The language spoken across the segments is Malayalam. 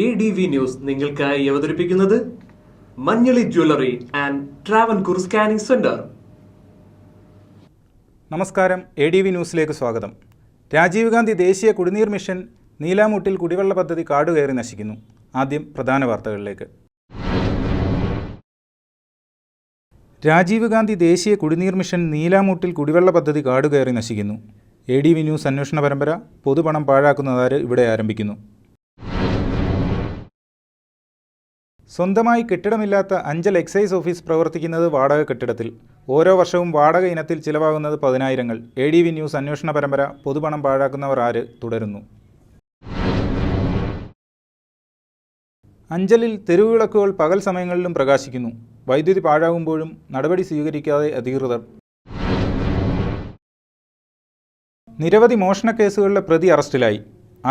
ADV ന്യൂസ് നിങ്ങൾക്കായി അവതരിപ്പിക്കുന്നത് Manjaly jewellery and Travancore scanning centre. നമസ്കാരം, ADV ന്യൂസിലേക്ക് സ്വാഗതം. രാജീവ് ഗാന്ധി ദേശീയ കുടിനീർ മിഷൻ നീലാമുട്ടിൽ കുടിവെള്ള പദ്ധതി കാടുകയറി നശിക്കുന്നു. ആദ്യം പ്രധാന വാർത്തകളിലേക്ക്. രാജീവ് ഗാന്ധി ദേശീയ കുടിനീർ മിഷൻ നീലാമുട്ടിൽ കുടിവെള്ള പദ്ധതി കാടുകയറി നശിക്കുന്നു. ADV ന്യൂസ് അന്വേഷണ പരമ്പര പൊതുപണം പാഴാക്കുന്നതാര് ഇവിടെ ആരംഭിക്കുന്നു. സ്വന്തമായി കെട്ടിടമില്ലാത്ത അഞ്ചൽ എക്സൈസ് ഓഫീസ് പ്രവർത്തിക്കുന്നത് വാടക കെട്ടിടത്തിൽ. ഓരോ വർഷവും വാടക ഇനത്തിൽ ചിലവാകുന്നത് 10,000-ങ്ങൾ. ADV ന്യൂസ് അന്വേഷണ പരമ്പര പൊതുപണം പാഴാക്കുന്നവർ ആര് തുടരുന്നു. അഞ്ചലിൽ തെരുവുവിളക്കുകൾ പകൽ സമയങ്ങളിലും പ്രകാശിക്കുന്നു. വൈദ്യുതി പാഴാകുമ്പോഴും നടപടി സ്വീകരിക്കാതെ അധികൃതർ. നിരവധി മോഷണ കേസുകളിലെ പ്രതി അറസ്റ്റിലായി.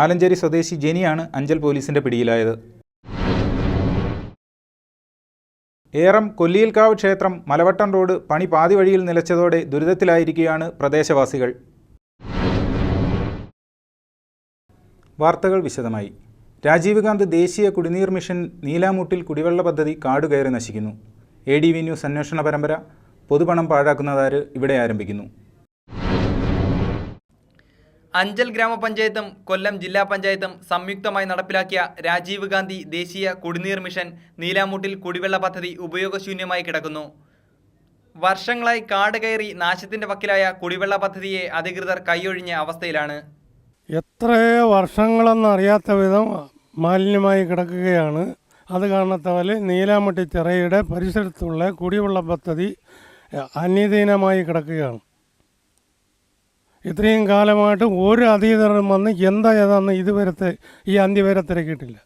ആലഞ്ചേരി സ്വദേശി ജെനിയാണ് അഞ്ചൽ പോലീസിന്റെ പിടിയിലായത്. ഏറം കൊല്ലിയിൽക്കാവ് ക്ഷേത്രം മലവട്ടം റോഡ് പണി പാതി വഴിയിൽ നിലച്ചതോടെ ദുരിതത്തിലായിരിക്കുകയാണ് പ്രദേശവാസികൾ. വാർത്തകൾ വിശദമായി. രാജീവ് ഗാന്ധി ദേശീയ കുടിനീർ മിഷൻ നീലാമുട്ടിൽ കുടിവെള്ള പദ്ധതി കാടുകയറി നശിക്കുന്നു. ADV ന്യൂസ് അന്വേഷണ പരമ്പര പൊതുപണം പാഴാക്കുന്നതാര് ഇവിടെ ആരംഭിക്കുന്നു. അഞ്ചൽ ഗ്രാമപഞ്ചായത്തും കൊല്ലം ജില്ലാ പഞ്ചായത്തും സംയുക്തമായി നടപ്പിലാക്കിയ രാജീവ് ഗാന്ധി ദേശീയ കുടിനീർ മിഷൻ നീലാമുട്ടിൽ കുടിവെള്ള പദ്ധതി ഉപയോഗശൂന്യമായി കിടക്കുന്നു. വർഷങ്ങളായി കാട് കയറി നാശത്തിന്റെ വക്കിലായ കുടിവെള്ള പദ്ധതിയെ അധികൃതർ കൈയൊഴിഞ്ഞ അവസ്ഥയിലാണ്. എത്രയോ വർഷങ്ങളെന്നറിയാത്ത വിധം മാലിന്യമായി കിടക്കുകയാണ്. അത് കാരണത്താൽ നീലാമുട്ടി ചിറയുടെ പരിസരത്തുള്ള കുടിവെള്ള പദ്ധതി അന്യധീനമായി കിടക്കുകയാണ്. ഇത്രയും കാലമായിട്ട് ഒരു അധികൃതരും വന്ന് ഏതാണെന്ന് ഇതുവരത്തെ ഈ അന്ത്യവരെ തിരക്കിയിട്ടില്ല.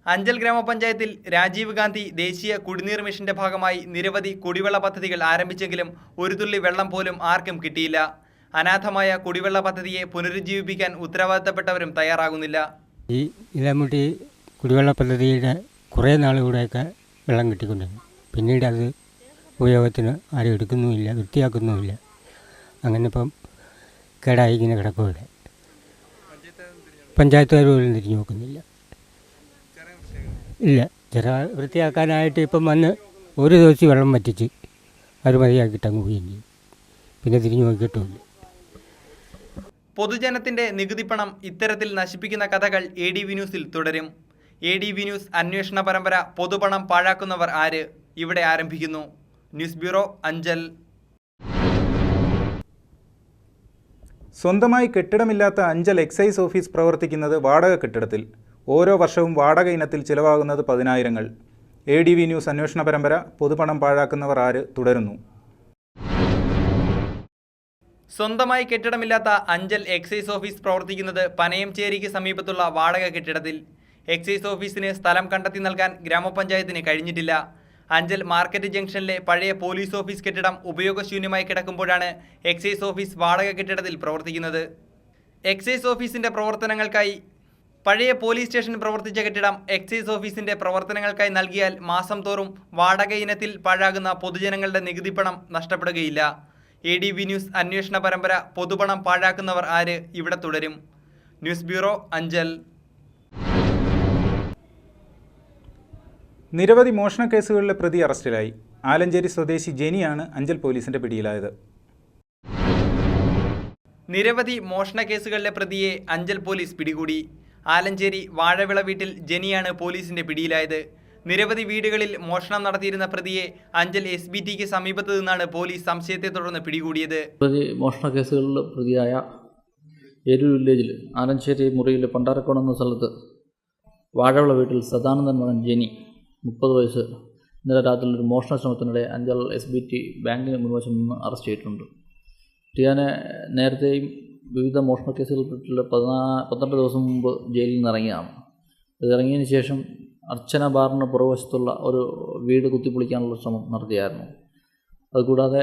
അഞ്ചൽ ഗ്രാമപഞ്ചായത്തിൽ രാജീവ് ഗാന്ധി ദേശീയ കുടിനീർ മിഷന്റെ ഭാഗമായി നിരവധി കുടിവെള്ള പദ്ധതികൾ ആരംഭിച്ചെങ്കിലും ഒരു തുള്ളി വെള്ളം പോലും ആർക്കും കിട്ടിയില്ല. അനാഥമായ കുടിവെള്ള പദ്ധതിയെ പുനരുജ്ജീവിപ്പിക്കാൻ ഉത്തരവാദിത്തപ്പെട്ടവരും തയ്യാറാകുന്നില്ല. ഈ നീലാമുട്ടി കുടിവെള്ള പദ്ധതിയുടെ കുറേ നാളുകൂടെയൊക്കെ വെള്ളം കിട്ടിക്കൊണ്ടിരുന്നു. പിന്നീട് അത് ഉപയോഗത്തിന് ആരും എടുക്കുന്നുമില്ല, വൃത്തിയാക്കുന്നുമില്ല. അങ്ങനെ ഇപ്പം കേടായി ഇങ്ങനെ കിടക്കുകയില്ല. പഞ്ചായത്തുകാർ പോലും തിരിഞ്ഞു നോക്കുന്നില്ല. ഇല്ല, ചില വൃത്തിയാക്കാനായിട്ട് ഇപ്പം വന്ന് ഒരു ദിവസം വെള്ളം വറ്റിച്ച് അത് മതിയാക്കിയിട്ട് അങ്ങ് പോവുകയും ചെയ്യും. പിന്നെ തിരിഞ്ഞു നോക്കിയിട്ടുമില്ല. പൊതുജനത്തിന്റെ നികുതി പണം ഇത്തരത്തിൽ നശിപ്പിക്കുന്ന കഥകൾ ADV ന്യൂസിൽ തുടരും. ADV ന്യൂസ് അന്വേഷണ പരമ്പര പൊതുപണം പാഴാക്കുന്നവർ ആര് ഇവിടെ ആരംഭിക്കുന്നു. News bureau, Anchal. സ്വന്തമായി കെട്ടിടമില്ലാത്ത അഞ്ചൽ എക്സൈസ് ഓഫീസ് പ്രവർത്തിക്കുന്നത് വാടക കെട്ടിടത്തിൽ. ഓരോ വർഷവും വാടക ഇനത്തിൽ ചിലവാകുന്നത് 10,000-ങ്ങൾ. ADV ന്യൂസ് അന്വേഷണ പരമ്പര പൊതുപണം പാഴാക്കുന്നവർ ആര് തുടരുന്നു. സ്വന്തമായി കെട്ടിടമില്ലാത്ത അഞ്ചൽ എക്സൈസ് ഓഫീസ് പ്രവർത്തിക്കുന്നത് പനയംചേരിക്ക് സമീപത്തുള്ള വാടക കെട്ടിടത്തിൽ. എക്സൈസ് ഓഫീസിന് സ്ഥലം കണ്ടെത്തി നൽകാൻ ഗ്രാമപഞ്ചായത്തിന് കഴിഞ്ഞിട്ടില്ല. അഞ്ചൽ മാർക്കറ്റ് ജംഗ്ഷനിലെ പഴയ പോലീസ് ഓഫീസ് കെട്ടിടം ഉപയോഗശൂന്യമായി കിടക്കുമ്പോഴാണ് എക്സൈസ് ഓഫീസ് വാടക കെട്ടിടത്തിൽ പ്രവർത്തിക്കുന്നത്. എക്സൈസ് ഓഫീസിന്റെ പ്രവർത്തനങ്ങൾക്കായി പഴയ പോലീസ് സ്റ്റേഷൻ പ്രവർത്തിച്ച കെട്ടിടം എക്സൈസ് ഓഫീസിന്റെ പ്രവർത്തനങ്ങൾക്കായി നൽകിയാൽ മാസം തോറും വാടക ഇനത്തിൽ പാഴാകുന്ന പൊതുജനങ്ങളുടെ നികുതി പണം നഷ്ടപ്പെടുകയില്ല. ADV ന്യൂസ് അന്വേഷണ പരമ്പര പൊതുപണം പാഴാക്കുന്നവർ ആര് ഇവിടെ തുടരും. News bureau, Anchal. നിരവധി മോഷണ കേസുകളിലെ പ്രതി അറസ്റ്റിലായി. ആലഞ്ചേരി സ്വദേശി ജെനിയാണ് അഞ്ചൽ പോലീസിന്റെ പിടിയിലായത്. നിരവധി മോഷണ കേസുകളിലെ പ്രതിയെ അഞ്ചൽ പോലീസ് പിടികൂടി. ആലഞ്ചേരി വാഴവിള വീട്ടിൽ ജെനിയാണ് പോലീസിന്റെ പിടിയിലായത്. നിരവധി വീടുകളിൽ മോഷണം നടത്തിയിരുന്ന പ്രതിയെ അഞ്ചൽ SBTക്ക് സമീപത്ത് നിന്നാണ് പോലീസ് സംശയത്തെ തുടർന്ന് പിടികൂടിയത്. മോഷണ കേസുകളിൽ പ്രതിയായ ഏരൂർ വില്ലേജിൽ ആലഞ്ചേരി മുറിയിൽ പണ്ടാരക്കോണം എന്ന സ്ഥലത്ത് വാഴവിള വീട്ടിൽ സദാനന്ദൻ മകൻ ജെനി 30 വയസ്സ് ഇന്നലെ രാത്രി ഒരു മോഷണ ശ്രമത്തിനിടെ അഞ്ചൽ SBT ബാങ്കിന് മുൻവശം നിന്ന് അറസ്റ്റ് ചെയ്തിട്ടുണ്ട്. ടിയാനെ നേരത്തെയും വിവിധ മോഷണ കേസുകളിൽപ്പെട്ടുള്ള 12 ദിവസം മുമ്പ് ജയിലിൽ നിന്ന് ഇറങ്ങിയതാണ്. ഇറങ്ങിയതിന് ശേഷം അർച്ചന ബാറിന് പുറകുവശത്തുള്ള ഒരു വീട് കുത്തിപ്പൊളിക്കാനുള്ള ശ്രമം നടത്തിയായിരുന്നു. അതുകൂടാതെ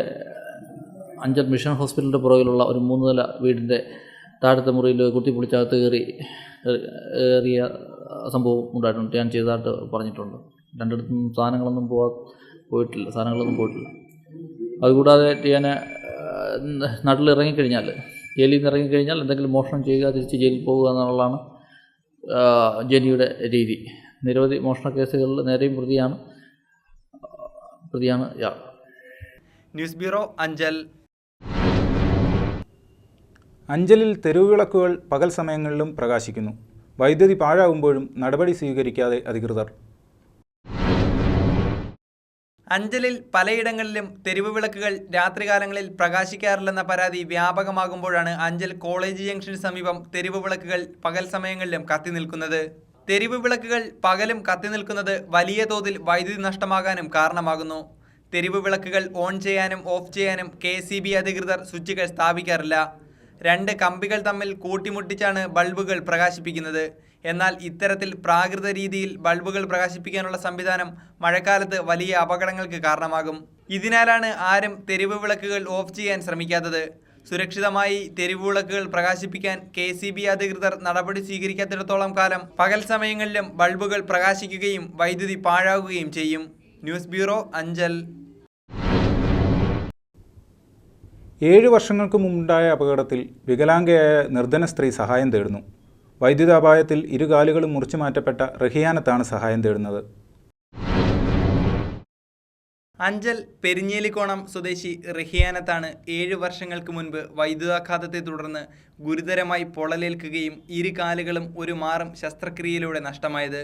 അഞ്ചൽ മിഷൻ ഹോസ്പിറ്റലിൻ്റെ പുറകിലുള്ള ഒരു 3 നില വീടിൻ്റെ താഴത്തെ മുറിയിൽ കുത്തിപ്പൊളിച്ചകത്ത് കയറിയ സംഭവം ഉണ്ടായിട്ടുണ്ട്. ടിയാൻ ചെയ്തതായിട്ട് പറഞ്ഞിട്ടുണ്ട്. രണ്ടിടത്തും സാധനങ്ങളൊന്നും പോയിട്ടില്ല. അതുകൂടാതെ ടിയാനെ നാട്ടിൽ ഇറങ്ങിക്കഴിഞ്ഞാൽ, ജയിലിൽ നിന്ന് ഇറങ്ങിക്കഴിഞ്ഞാൽ എന്തെങ്കിലും മോഷണം ചെയ്യുക, തിരിച്ച് ജയിലിൽ പോകുക എന്നുള്ളതാണ് ജെനിയുടെ രീതി. നിരവധി മോഷണ കേസുകളിൽ നേരെയും പ്രതിയാണ് ഇയാൾ. News bureau, Anchal. അഞ്ചലിൽ തെരുവുവിളക്കുകൾ പകൽ സമയങ്ങളിലും പ്രകാശിക്കുന്നു. വൈദ്യുതി പാഴാകുമ്പോഴും നടപടി സ്വീകരിക്കാതെ അധികൃതർ. അഞ്ചലിൽ പലയിടങ്ങളിലും തെരുവ് വിളക്കുകൾ രാത്രികാലങ്ങളിൽ പ്രകാശിക്കാറില്ലെന്ന പരാതി വ്യാപകമാകുമ്പോഴാണ് അഞ്ചൽ കോളേജ് ജംഗ്ഷന് സമീപം തെരുവ് വിളക്കുകൾ പകൽ സമയങ്ങളിലും കത്തി നിൽക്കുന്നത്. തെരുവ് വിളക്കുകൾ പകലും കത്തി നിൽക്കുന്നത് വലിയ തോതിൽ വൈദ്യുതി നഷ്ടമാകാനും കാരണമാകുന്നു. തെരുവ് വിളക്കുകൾ ഓൺ ചെയ്യാനും ഓഫ് ചെയ്യാനും KCB അധികൃതർ സ്വിച്ചുകൾ സ്ഥാപിക്കാറില്ല. 2 കമ്പികൾ തമ്മിൽ കൂട്ടിമുട്ടിച്ചാണ് ബൾബുകൾ പ്രകാശിപ്പിക്കുന്നത്. എന്നാൽ ഇത്തരത്തിൽ പ്രാകൃത രീതിയിൽ ബൾബുകൾ പ്രകാശിപ്പിക്കാനുള്ള സംവിധാനം മഴക്കാലത്ത് വലിയ അപകടങ്ങൾക്ക് കാരണമാകും. ഇതിനാലാണ് ആരും തെരുവ് വിളക്കുകൾ ഓഫ് ചെയ്യാൻ ശ്രമിക്കാത്തത്. സുരക്ഷിതമായി തെരുവ് വിളക്കുകൾ പ്രകാശിപ്പിക്കാൻ KCB അധികൃതർ നടപടി സ്വീകരിക്കാത്തിടത്തോളം കാലം പകൽ സമയങ്ങളിലും ബൾബുകൾ പ്രകാശിക്കുകയും വൈദ്യുതി പാഴാകുകയും ചെയ്യും. News bureau, Anchal. 7 വർഷങ്ങൾക്ക് മുമ്പുണ്ടായ അപകടത്തിൽ വികലാംഗയായ നിർധന സ്ത്രീ സഹായം തേടുന്നു. വൈദ്യുതാപായത്തിൽ ഇരുകാലുകളും മുറിച്ചു മാറ്റപ്പെട്ട റഹിയാനത്താണ് സഹായം തേടുന്നത്. അഞ്ചൽ പെരിഞ്ഞേലിക്കോണം സ്വദേശി റഹിയാനത്താണ് 7 വർഷങ്ങൾക്ക് മുൻപ് വൈദ്യുതാഘാതത്തെ തുടർന്ന് ഗുരുതരമായി പൊള്ളലേൽക്കുകയും ഇരു കാലുകളും ഒരു മാറും ശസ്ത്രക്രിയയിലൂടെ നഷ്ടമായത്.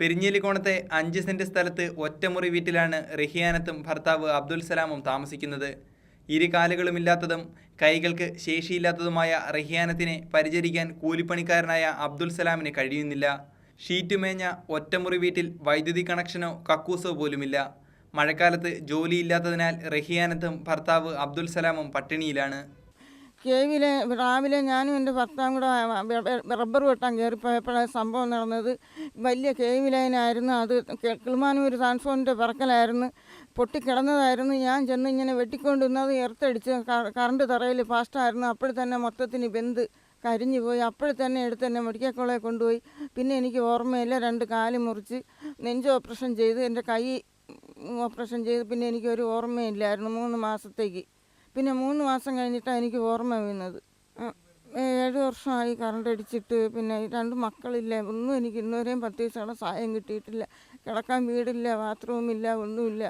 പെരിഞ്ഞേലിക്കോണത്തെ 5 സെന്റ് സ്ഥലത്ത് ഒറ്റമുറി വീട്ടിലാണ് റഹിയാനത്തും ഭർത്താവ് അബ്ദുൽ സലാമും താമസിക്കുന്നത്. ഇരു കാലുകളുമില്ലാത്തതും കൈകൾക്ക് ശേഷിയില്ലാത്തതുമായ റഹിയാനത്തിനെ പരിചരിക്കാൻ കൂലിപ്പണിക്കാരനായ അബ്ദുൽ സലാമിന് കഴിയുന്നില്ല. ഷീറ്റുമേഞ്ഞ ഒറ്റമുറി വീട്ടിൽ വൈദ്യുതി കണക്ഷനോ കക്കൂസോ പോലുമില്ല. മഴക്കാലത്ത് ജോലിയില്ലാത്തതിനാൽ റഹിയാനത്തും ഭർത്താവ് അബ്ദുൽ സലാമും പട്ടിണിയിലാണ്. രാവിലെ ഞാനും എൻ്റെ ഭർത്താവും കൂടെ റബ്ബർ വെട്ടാൻ കയറിപ്പോയപ്പോഴാണ് സംഭവം നടന്നത്. വലിയ ലൈനായിരുന്നു. അത് കിളിമാനൂർ ട്രാൻസ്ഫോമിൻ്റെ പറക്കലായിരുന്നു. പൊട്ടിക്കിടന്നതായിരുന്നു. ഞാൻ ചെന്ന് ഇങ്ങനെ വെട്ടിക്കൊണ്ടിരുന്നത് എർത്തടിച്ച് കറണ്ട് തറയിൽ ഫാസ്റ്റായിരുന്നു. അപ്പോൾ തന്നെ മൊത്തത്തിന് വെന്ത് കരിഞ്ഞു പോയി. അപ്പോൾ തന്നെ എടുത്ത് എന്നെ മെഡിക്കൽ കോളേജിൽ കൊണ്ടുപോയി. പിന്നെ എനിക്ക് ഓർമ്മയില്ല. 2 കാല് മുറിച്ച് നെഞ്ച് ഓപ്പറേഷൻ ചെയ്ത് എൻ്റെ കൈ ഓപ്പറേഷൻ ചെയ്ത് പിന്നെ എനിക്കൊരു ഓർമ്മയില്ലായിരുന്നു 3 മാസത്തേക്ക്. പിന്നെ 3 മാസം കഴിഞ്ഞിട്ടാണ് എനിക്ക് ഓർമ്മ വീണത്. 7 വർഷമായി കറണ്ട് അടിച്ചിട്ട്. പിന്നെ 2 മക്കളില്ല. ഒന്നും എനിക്ക് ഇന്നുവരെയും 10 പൈസയുടെ സഹായം കിട്ടിയിട്ടില്ല. കിടക്കാൻ വീടില്ല, ബാത്റൂമില്ല, ഒന്നുമില്ല.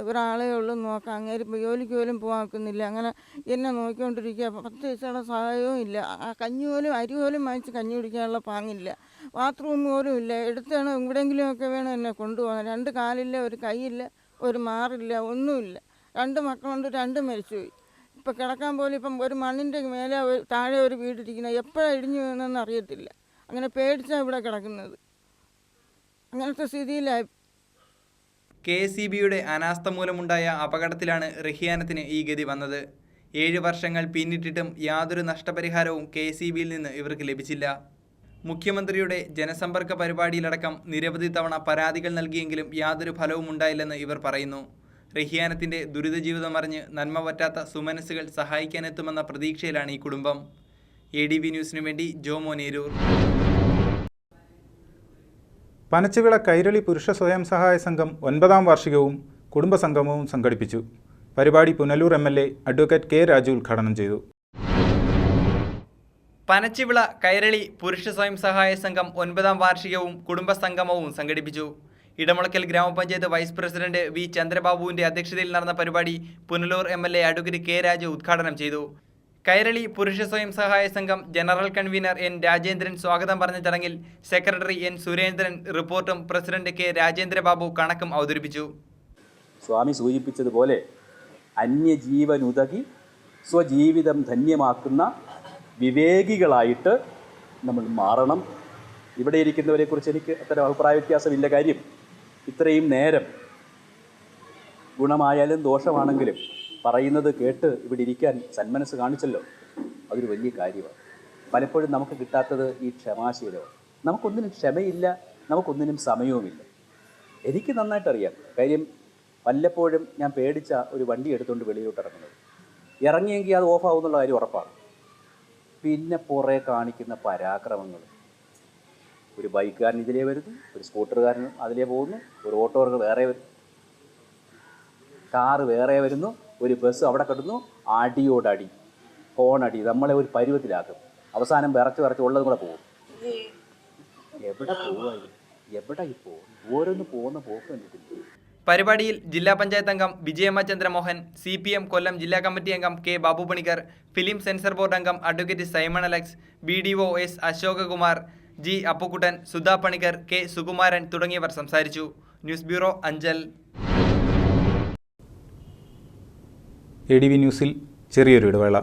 ഒരാളേ ഉള്ളൂ നോക്കാം. അങ്ങേര് ജോലിക്ക് പോലും പോകാക്കുന്നില്ല. അങ്ങനെ എന്നെ നോക്കിക്കൊണ്ടിരിക്കുക. 10 പൈസയുടെ സഹായവും ഇല്ല. ആ കഞ്ഞി പോലും അരി പോലും വാങ്ങിച്ച് കഞ്ഞി കുടിക്കാനുള്ള പാങ്ങില്ല. ബാത്റൂം പോലും ഇല്ല. എടുത്താണ് എവിടെയെങ്കിലുമൊക്കെ വേണം എന്നെ കൊണ്ടുപോകാൻ. 2 കാലില്ല, ഒരു കൈയില്ല, ഒരു മാറില്ല, ഒന്നുമില്ല. 2 മക്കളുണ്ട്, 2 മരിച്ചുപോയി. ഇപ്പം കിടക്കാൻ പോലും ഇപ്പം ഒരു മണ്ണിൻ്റെ മേലെ താഴെ ഒരു വീടിരിക്കുന്നത്. എപ്പോഴാണ് ഇടിഞ്ഞു വീണെന്ന് അറിയത്തില്ല. അങ്ങനെ പേടിച്ചാണ് ഇവിടെ കിടക്കുന്നത്. അങ്ങനത്തെ സ്ഥിതിയിലായി. KCBയുടെ അനാസ്ഥ മൂലമുണ്ടായ അപകടത്തിലാണ് റഹിയാനത്തിന് ഈ ഗതി വന്നത്. 7 വർഷങ്ങൾ പിന്നിട്ടിട്ടും യാതൊരു നഷ്ടപരിഹാരവും KCBയിൽ നിന്ന് ഇവർക്ക് ലഭിച്ചില്ല. മുഖ്യമന്ത്രിയുടെ ജനസമ്പർക്ക പരിപാടിയിലടക്കം നിരവധി തവണ പരാതികൾ നൽകിയെങ്കിലും യാതൊരു ഫലവും ഉണ്ടായില്ലെന്ന് ഇവർ പറയുന്നു. റഹിയാനത്തിൻ്റെ ദുരിത ജീവിതം അറിഞ്ഞ് നന്മ പറ്റാത്ത സുമനസ്സുകൾ സഹായിക്കാനെത്തുമെന്ന പ്രതീക്ഷയിലാണ് ഈ കുടുംബം. ADV ന്യൂസിനു വേണ്ടി ജോമോ നേരൂർ. പനച്ചിവിള കൈരളി പുരുഷ സ്വയം സഹായ സംഘം 9ാം വാർഷികവും കുടുംബസംഗമവും സംഘടിപ്പിച്ചു. പരിപാടി Punalur MLA advocate K. Raju ഉദ്ഘാടനം ചെയ്തു. പനച്ചിവിള കൈരളി പുരുഷ സ്വയം സഹായ സംഘം 9ാം വാർഷികവും കുടുംബസംഗമവും സംഘടിപ്പിച്ചു. Edamulakkal gramapanchayat vice president V. ചന്ദ്രബാബുവിൻ്റെ അധ്യക്ഷതയിൽ നടന്ന പരിപാടി Punalur MLA advocate K. Raju ഉദ്ഘാടനം ചെയ്തു. കൈരളി പുരുഷ സ്വയം സഹായ സംഘം ജനറൽ കൺവീനർ N. രാജേന്ദ്രൻ സ്വാഗതം പറഞ്ഞ ചടങ്ങിൽ സെക്രട്ടറി N. സുരേന്ദ്രൻ റിപ്പോർട്ടും പ്രസിഡന്റ് K. രാജേന്ദ്രബാബു കണക്കും അവതരിപ്പിച്ചു. സ്വാമി സൂചിപ്പിച്ചതുപോലെ അന്യജീവനുതകി സ്വജീവിതം ധന്യമാക്കുന്ന വിവേകികളായിട്ട് നമ്മൾ മാറണം. ഇവിടെ ഇരിക്കുന്നവരെക്കുറിച്ച് എനിക്ക് അത്തരം അഭിപ്രായ വ്യത്യാസമില്ല. കാര്യം ഇത്രയും നേരം ഗുണമായാലും ദോഷമാണെങ്കിലും പറയുന്നത് കേട്ട് ഇവിടെ ഇരിക്കാൻ സന്മനസ് കാണിച്ചല്ലോ, അതൊരു വലിയ കാര്യമാണ്. പലപ്പോഴും നമുക്ക് കിട്ടാത്തത് ഈ ക്ഷമാശീലമാണ്. നമുക്കൊന്നിനും ക്ഷമയില്ല, നമുക്കൊന്നിനും സമയവുമില്ല. എനിക്ക് നന്നായിട്ടറിയാം. കാര്യം വല്ലപ്പോഴും ഞാൻ പേടിച്ച ഒരു വണ്ടി എടുത്തുകൊണ്ട് വെളിയിലോട്ട് ഇറങ്ങുന്നത്. ഇറങ്ങിയെങ്കിൽ അത് ഓഫാവുന്നുള്ള കാര്യം ഉറപ്പാണ്. പിന്നെ പുറേ കാണിക്കുന്ന പരാക്രമങ്ങൾ. ഒരു ബൈക്കുകാരൻ ഇതിലേ വരുന്നു, ഒരു സ്കൂട്ടറുകാരൻ അതിലേ പോകുന്നു, ഒരു ഓട്ടോകൾ വേറെ വരുന്നു, കാറ് വേറെ വരുന്നു, ഒരു ബസ് അവിടെ കിടന്നു, അടിയോടടി, ഹോണടി, നമ്മളെ ഒരു പരുവത്തിലാക്കും. അവസാനം വിറച്ച് ഉള്ളതും കൂടെ പോകും. എവിടെ പോവായി, എവിടെ ഇപ്പോൾ ഓരോന്ന് പോകുന്ന പോക്ക് കണ്ടിട്ടില്ല. പരിപാടിയിൽ ജില്ലാ പഞ്ചായത്ത് അംഗം വിജയമ്മ ചന്ദ്രമോഹൻ, CPM കൊല്ലം ജില്ലാ കമ്മിറ്റി അംഗം K. Babu Panicker, film censor board അംഗം advocate Simon Alex, BDO S. Ashokakumar, G. Appukuttan, Sudha Panicker, K. Sukumaran തുടങ്ങിയവർ സംസാരിച്ചു. News bureau, Anchal. ADV ന്യൂസിൽ ചെറിയൊരു ഇടവേള.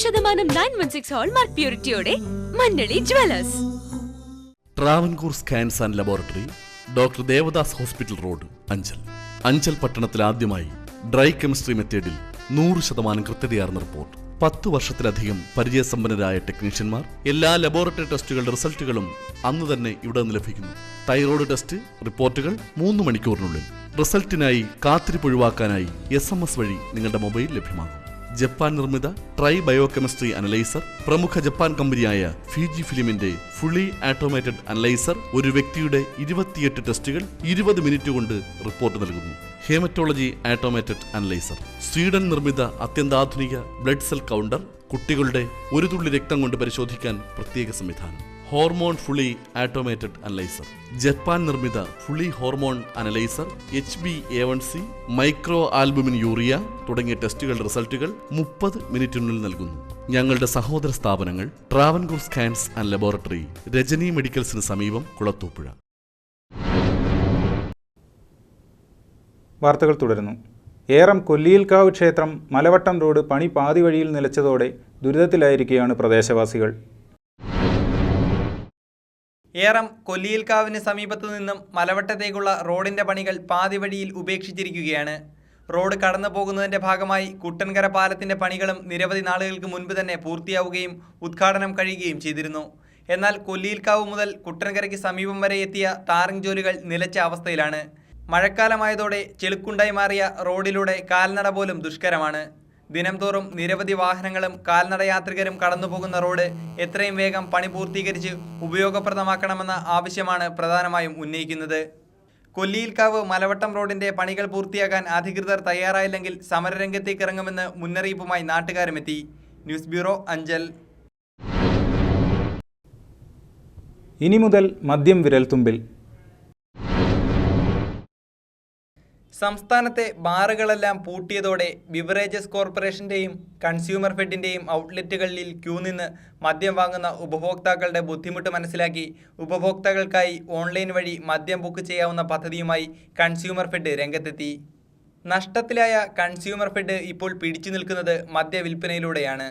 ശതമാനം 916 ഹോൾമാർക്ക് പ്യൂരിറ്റിയോടെ Manjali jewellers. Travancore scans and laboratory, doctor Devadas hospital road, Anchal. Anchal പട്ടണത്തിൽ ആദ്യമായി ഡ്രൈ കെമിസ്ട്രി മെത്തേഡിൽ 100% കൃത്യതയാർന്ന റിപ്പോർട്ട്. 10 വർഷത്തിലധികം പരിചയസമ്പന്നരായ ടെക്നീഷ്യന്മാർ. എല്ലാ ലബോറട്ടറി ടെസ്റ്റുകളുടെ റിസൾട്ടുകളും അന്ന് തന്നെ ഇവിടെ നിന്ന് ലഭിക്കുന്നു. തൈറോയ്ഡ് ടെസ്റ്റ് റിപ്പോർട്ടുകൾ 3 മണിക്കൂറിനുള്ളിൽ. റിസൾട്ടിനായി കാത്തിരിപ്പ് ഒഴിവാക്കാനായി SMS വഴി നിങ്ങളുടെ മൊബൈൽ ലഭ്യമാകും. ജപ്പാൻ നിർമ്മിത ട്രൈ ബയോകെമിസ്ട്രി അനലൈസർ, പ്രമുഖ ജപ്പാൻ കമ്പനിയായ ഫിജി ഫിലിമിന്റെ ഫുള്ളി ആട്ടോമേറ്റഡ് അനലൈസർ ഒരു വ്യക്തിയുടെ 28 ടെസ്റ്റുകൾ 20 മിനിറ്റ് കൊണ്ട് റിപ്പോർട്ട് നൽകുന്നു. ഹേമറ്റോളജി ആട്ടോമേറ്റഡ് അനലൈസർ, സ്വീഡൻ നിർമ്മിത അത്യന്താധുനിക ബ്ലഡ് സെൽ കൗണ്ടർ, കുട്ടികളുടെ ഒരു തുള്ളി രക്തം കൊണ്ട് പരിശോധിക്കാൻ പ്രത്യേക സംവിധാനം. Hormone fully automated analyser, Japan നിർമ്മിത fully hormone analyser, HbA1c, micro albumin urea തുടങ്ങിയ ടെസ്റ്റുകളുടെ റിസൾട്ടുകൾ 30 മിനിറ്റിനുള്ളിൽ നൽകുന്നു. ഞങ്ങളുടെ സഹോദര സ്ഥാപനങ്ങൾ Travancore scans and laboratory, Rajani മെഡിക്കൽസിന് സമീപം, കുളത്തൂപ്പുഴ. വാർത്തകൾ തുടരുന്നു. ഏറം കൊല്ലിയിൽക്കാവ് ക്ഷേത്രം മലവട്ടം റോഡ് പണി പാതി വഴിയിൽ നിലച്ചതോടെ ദുരിതത്തിലായിരിക്കുകയാണ് പ്രദേശവാസികൾ. ഏറം കൊല്ലിയിൽക്കാവിന് സമീപത്തു നിന്നും മലവട്ടത്തേക്കുള്ള റോഡിന്റെ പണികൾ പാതി വഴിയിൽ ഉപേക്ഷിച്ചിരിക്കുകയാണ്. റോഡ് കടന്നു പോകുന്നതിന്റെ ഭാഗമായി കുട്ടൻകര പാലത്തിന്റെ പണികളും നിരവധി നാളുകൾക്ക് മുൻപ് തന്നെ പൂർത്തിയാവുകയും ഉദ്ഘാടനം കഴിയുകയും ചെയ്തിരുന്നു. എന്നാൽ കൊല്ലിയിൽക്കാവ് മുതൽ കുട്ടൻകരയ്ക്ക് സമീപം വരെ എത്തിയ ടാറിംഗ് ജോലികൾ നിലച്ച അവസ്ഥയിലാണ്. മഴക്കാലമായതോടെ ചെളുക്കുണ്ടായി മാറിയ റോഡിലൂടെ കാൽനട പോലും ദുഷ്കരമാണ്. ദിനംതോറും നിരവധി വാഹനങ്ങളും കാൽനടയാത്രികരും കടന്നുപോകുന്ന റോഡ് എത്രയും വേഗം പണി പൂർത്തീകരിച്ച് ഉപയോഗപ്രദമാക്കണമെന്ന ആവശ്യമാണ് പ്രധാനമായും ഉന്നയിക്കുന്നത്. കൊല്ലിയിൽക്കാവ് മലവട്ടം റോഡിന്റെ പണികൾ പൂർത്തിയാക്കാൻ അധികൃതർ തയ്യാറായില്ലെങ്കിൽ സമരരംഗത്തേക്ക് ഇറങ്ങുമെന്ന് മുന്നറിയിപ്പുമായി നാട്ടുകാരുമെത്തി. News bureau, Anchal. ഇനി മുതൽ മദ്യം വിരൽത്തുമ്പിൽ. സംസ്ഥാനത്തെ ബാറുകളെല്ലാം പൂട്ടിയതോടെ ബിവറേജസ് കോർപ്പറേഷന്റെയും കൺസ്യൂമർ ഫെഡിന്റെയും ഔട്ട്ലെറ്റുകളിൽ ക്യൂ നിന്ന് മദ്യം വാങ്ങുന്ന ഉപഭോക്താക്കളുടെ ബുദ്ധിമുട്ട് മനസ്സിലാക്കി ഉപഭോക്താക്കൾക്കായി ഓൺലൈൻ വഴി മദ്യം ബുക്ക് ചെയ്യാവുന്ന പദ്ധതിയുമായി കൺസ്യൂമർ ഫെഡ് രംഗത്തെത്തി. നഷ്ടത്തിലായ കൺസ്യൂമർ ഫെഡ് ഇപ്പോൾ പിടിച്ചു നിൽക്കുന്നത് മദ്യവിൽപ്പനയിലൂടെയാണ്.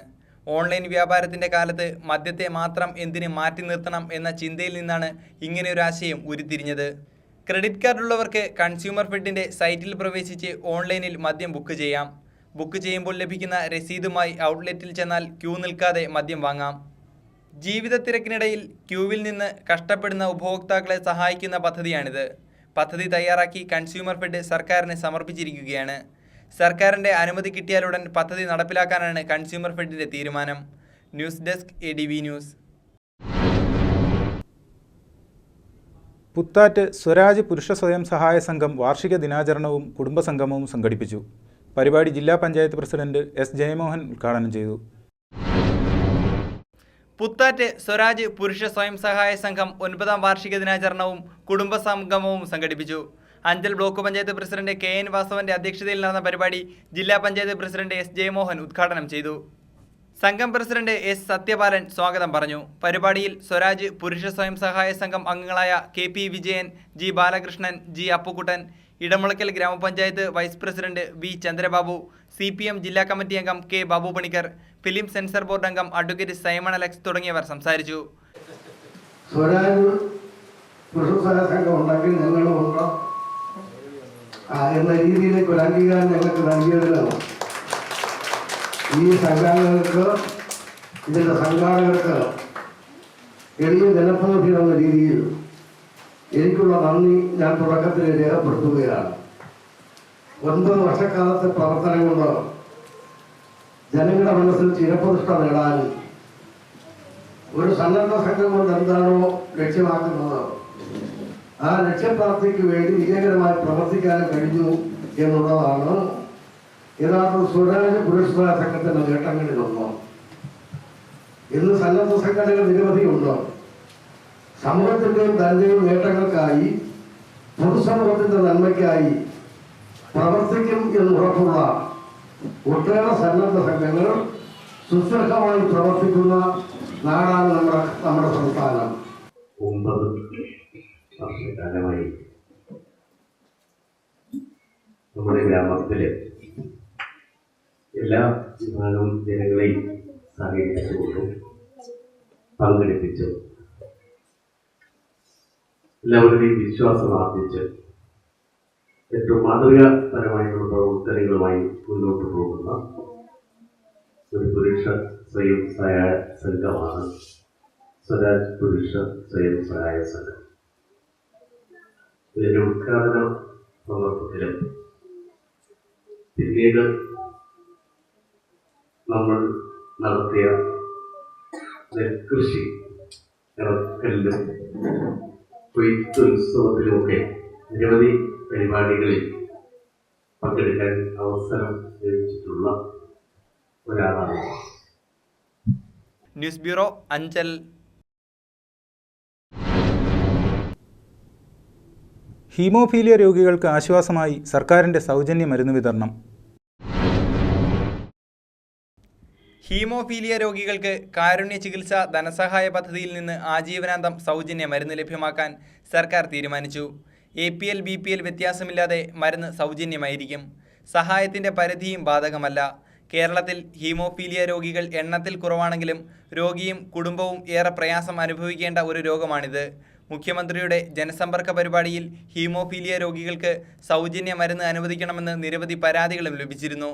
ഓൺലൈൻ വ്യാപാരത്തിന്റെ കാലത്ത് മദ്യത്തെ മാത്രം എന്തിന് മാറ്റി നിർത്തണം എന്ന ചിന്തയിൽ നിന്നാണ് ഇങ്ങനെയൊരാശയം ഉരുത്തിരിഞ്ഞത്. ക്രെഡിറ്റ് കാർഡുള്ളവർക്ക് കൺസ്യൂമർ ഫെഡിന്റെ സൈറ്റിൽ പ്രവേശിച്ച് ഓൺലൈനിൽ മദ്യം ബുക്ക് ചെയ്യാം. ബുക്ക് ചെയ്യുമ്പോൾ ലഭിക്കുന്ന രസീതുമായി ഔട്ട്ലെറ്റിൽ ചെന്നാൽ ക്യൂ നിൽക്കാതെ മദ്യം വാങ്ങാം. ജീവിത തിരക്കിനിടയിൽ ക്യൂവിൽ നിന്ന് കഷ്ടപ്പെടുന്ന ഉപഭോക്താക്കളെ സഹായിക്കുന്ന പദ്ധതിയാണിത്. പദ്ധതി തയ്യാറാക്കി കൺസ്യൂമർ ഫെഡ് സർക്കാരിന് സമർപ്പിച്ചിരിക്കുകയാണ്. സർക്കാരിന്റെ അനുമതി കിട്ടിയാലുടൻ പദ്ധതി നടപ്പിലാക്കാനാണ് കൺസ്യൂമർ ഫെഡിന്റെ തീരുമാനം. News desk, ADV news. പുത്താറ്റ് സ്വരാജ് പുരുഷ സ്വയം സഹായ സംഘം വാർഷിക ദിനാചരണവും കുടുംബസംഗമവും സംഘടിപ്പിച്ചു. പരിപാടി ജില്ലാ പഞ്ചായത്ത് പ്രസിഡന്റ് S. ജയമോഹൻ ഉദ്ഘാടനം ചെയ്തു. പുത്താറ്റ് സ്വരാജ് പുരുഷ സ്വയം സഹായ സംഘം 9ാം വാർഷിക ദിനാചരണവും കുടുംബസംഗമവും സംഘടിപ്പിച്ചു. Anchal block panchayat president KN വാസവന്റെ അധ്യക്ഷതയിൽ നടന്ന പരിപാടി ജില്ലാ പഞ്ചായത്ത് പ്രസിഡന്റ് S. ജയമോഹൻ ഉദ്ഘാടനം ചെയ്തു. സംഘം പ്രസിഡന്റ് S. സത്യപാലൻ സ്വാഗതം പറഞ്ഞു. പരിപാടിയിൽ സ്വരാജ് പുരുഷ സ്വയം സഹായ സംഘം അംഗങ്ങളായ KP Vijayan, G. Balakrishnan, G. Appukuttan, Edamulakkal gramapanchayat vice president V. Chandrababu, CPM ജില്ലാ കമ്മിറ്റി അംഗം K. Babu Panicker, film censor board അംഗം അഡ്വക്കേറ്റ് സൈമൺ അലക്സ് തുടങ്ങിയവർ സംസാരിച്ചു. സ്വരാജ് പുരുഷ സഹായ സംഘം ഉണ്ടാക്കി ഞങ്ങളുണ്ടോ എന്ന രീതിയിലേക്ക് ഒരു അംഗീകാരം ഞങ്ങൾക്ക് നൽകിയതിലാണ് ഈ സംഘാടകർക്ക്, ഇതിൻ്റെ സംഘാടകർക്ക് എളിയ ജനപ്രതിനിധി എന്ന രീതിയിൽ എനിക്കുള്ള നന്ദി ഞാൻ തുടക്കത്തിൽ രേഖപ്പെടുത്തുകയാണ്. 9 വർഷക്കാലത്തെ പ്രവർത്തനം കൊണ്ട് ജനങ്ങളുടെ മനസ്സിൽ ചിരപ്രതിഷ്ഠ നേടാൻ ഒരു സന്നദ്ധ സംഘം കൊണ്ട് എന്താണോ ലക്ഷ്യമാക്കുന്നത് ആ ലക്ഷ്യപ്രാപ്തിക്ക് വേണ്ടി വിജയകരമായി പ്രവർത്തിക്കാനും കഴിഞ്ഞു എന്നുള്ളതാണ് യഥാർത്ഥ സ്വരാജ് പുരസ്കാര സംഘത്തിന്റെ നേട്ടങ്ങളിലൊന്ന്. ഇന്ന് സന്നദ്ധ സംഘടനകൾ നിരവധിയുണ്ട്. സമൂഹത്തിന്റെയും തന്റെയും നേട്ടങ്ങൾക്കായി പൊതുസമൂഹത്തിന്റെ നന്മയ്ക്കായി പ്രവർത്തിക്കും എന്നുറപ്പുള്ള ഒട്ടേറെ സന്നദ്ധ സംഘങ്ങൾ സുസ്ഥിരമായി പ്രവർത്തിക്കുന്ന നാടാണ് നമ്മുടെ സംസ്ഥാനം. 9 വർഷക്കാലമായി നമ്മുടെ ഗ്രാമത്തിലെ എല്ലാ വിഭാഗം ജനങ്ങളെയും സഹകരിച്ചുകൊണ്ടും പങ്കെടുപ്പിച്ചും എല്ലാവരുടെയും വിശ്വാസം ആർജിച്ച് ഏറ്റവും മാതൃകാപരമായിട്ടുള്ള പ്രവർത്തനങ്ങളുമായി മുന്നോട്ട് പോകുന്ന ഒരു പുരുഷ സ്വയം സഹായ സംഘമാണ് സ്വരാജ് പുരുഷ സ്വയം സഹായ സംഘം. ഇതിന്റെ ഉദ്ഘാടന പ്രവർത്തനത്തിലും പിന്നീട് നമ്മൾ നടത്തിയ നെൽകൃഷി ഇറക്കലിലും കൊയ്ത്തുത്സവത്തിലുമൊക്കെ നിരവധി പരിപാടികളിൽ പങ്കെടുക്കാൻ അവസരം ലഭിച്ചിട്ടുള്ള ഒരാളാണ്. News bureau, Anchal. ഹീമോഫീലിയ രോഗികൾക്ക് ആശ്വാസമായി സർക്കാരിൻ്റെ സൗജന്യ മരുന്ന് വിതരണം. ഹീമോഫീലിയ രോഗികൾക്ക് കാരുണ്യ ചികിത്സാ ധനസഹായ പദ്ധതിയിൽ നിന്ന് ആജീവനാന്തം സൗജന്യ മരുന്ന് ലഭ്യമാക്കാൻ സർക്കാർ തീരുമാനിച്ചു. APL BPL വ്യത്യാസമില്ലാതെ മരുന്ന് സൗജന്യമായിരിക്കും. സഹായത്തിൻ്റെ പരിധിയും ബാധകമല്ല. കേരളത്തിൽ ഹീമോഫീലിയ രോഗികൾ എണ്ണത്തിൽ കുറവാണെങ്കിലും രോഗിയും കുടുംബവും ഏറെ പ്രയാസം അനുഭവിക്കേണ്ട ഒരു രോഗമാണിത്. മുഖ്യമന്ത്രിയുടെ ജനസമ്പർക്ക പരിപാടിയിൽ ഹീമോഫീലിയ രോഗികൾക്ക് സൗജന്യ മരുന്ന് അനുവദിക്കണമെന്ന് നിരവധി പരാതികളും ലഭിച്ചിരുന്നു.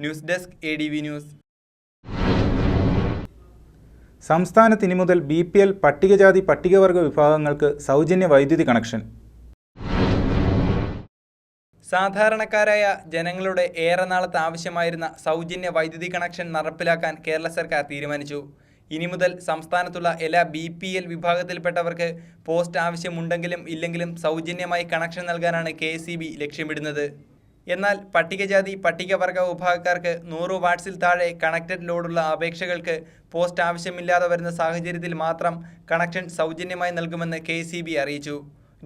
News desk ADV news. സംസ്ഥാനത്ത് ഇനി മുതൽ BPL പട്ടികജാതി പട്ടികവർഗ വിഭാഗങ്ങൾക്ക് സൗജന്യ വൈദ്യുതി കണക്ഷൻ. സാധാരണക്കാരായ ജനങ്ങളുടെ ഏറെ നാളത്തെ ആവശ്യമായിരുന്ന സൗജന്യ വൈദ്യുതി കണക്ഷൻ നടപ്പിലാക്കാൻ കേരള സർക്കാർ തീരുമാനിച്ചു. ഇനി മുതൽ സംസ്ഥാനത്തുള്ള എല്ലാ BPL വിഭാഗത്തിൽപ്പെട്ടവർക്ക് പോസ്റ്റ് ആവശ്യമുണ്ടെങ്കിലും ഇല്ലെങ്കിലും സൗജന്യമായി കണക്ഷൻ നൽകാനാണ് KSEB ലക്ഷ്യമിടുന്നത്. എന്നാൽ പട്ടികജാതി പട്ടികവർഗ വിഭാഗക്കാർക്ക് 100 വാട്ട്സിൽ താഴെ കണക്റ്റഡ് ലോഡുള്ള അപേക്ഷകൾക്ക് പോസ്റ്റ് ആവശ്യമില്ലാതെ വരുന്ന സാഹചര്യത്തിൽ മാത്രം കണക്ഷൻ സൗജന്യമായി നൽകുമെന്ന് KSEB അറിയിച്ചു.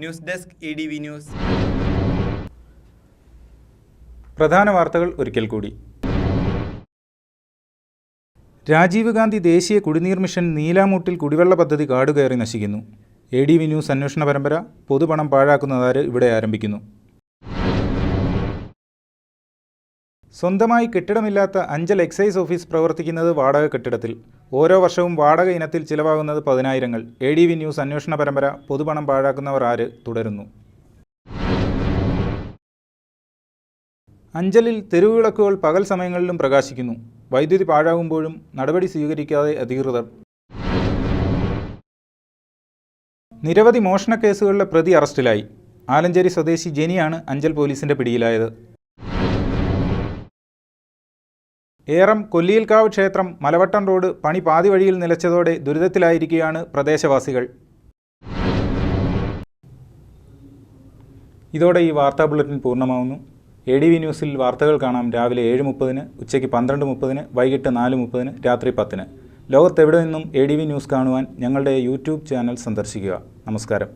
News desk ADV news. പ്രധാന വാർത്തകൾ ഒരിക്കൽ കൂടി. രാജീവ് ഗാന്ധി ദേശീയ കുടിനീർ മിഷൻ നീലാമൂട്ടിൽ കുടിവെള്ള പദ്ധതി കാടുകയറി നശിക്കുന്നു. ADV ന്യൂസ് അന്വേഷണ പരമ്പര പൊതുപണം പാഴാക്കുന്നതാര് ഇവിടെ ആരംഭിക്കുന്നു. സ്വന്തമായി കെട്ടിടമില്ലാത്ത അഞ്ചൽ എക്സൈസ് ഓഫീസ് പ്രവർത്തിക്കുന്നത് വാടക കെട്ടിടത്തിൽ. ഓരോ വർഷവും വാടക ഇനത്തിൽ ചിലവാകുന്നത് 10,000. ADV ന്യൂസ് അന്വേഷണ പരമ്പര പൊതുപണം പാഴാക്കുന്നവർ ആര് തുടരുന്നു. അഞ്ചലിൽ തെരുവുവിളക്കുകൾ പകൽ സമയങ്ങളിലും പ്രകാശിക്കുന്നു. വൈദ്യുതി പാഴാകുമ്പോഴും നടപടി സ്വീകരിക്കാതെ അധികൃതർ. നിരവധി മോഷണക്കേസുകളിലെ പ്രതി അറസ്റ്റിലായി. ആലഞ്ചേരി സ്വദേശി ജെനിയാണ് അഞ്ചൽ പോലീസിന്റെ പിടിയിലായത്. ഏറം കൊല്ലിയിൽക്കാവ് ക്ഷേത്രം മലവട്ടം റോഡ് പണി പാതി വഴിയിൽ നിലച്ചതോടെ ദുരിതത്തിലായിരിക്കുകയാണ് പ്രദേശവാസികൾ. ഇതോടെ ഈ വാർത്താ ബുള്ളറ്റിൻ പൂർണ്ണമാവുന്നു. ADV ന്യൂസിൽ വാർത്തകൾ കാണാം രാവിലെ 7:30, ഉച്ചയ്ക്ക് 12:30, വൈകിട്ട് 4:30, രാത്രി 10. ലോകത്തെവിടെ നിന്നും ADV ന്യൂസ് കാണുവാൻ ഞങ്ങളുടെ യൂട്യൂബ് ചാനൽ സന്ദർശിക്കുക. നമസ്കാരം.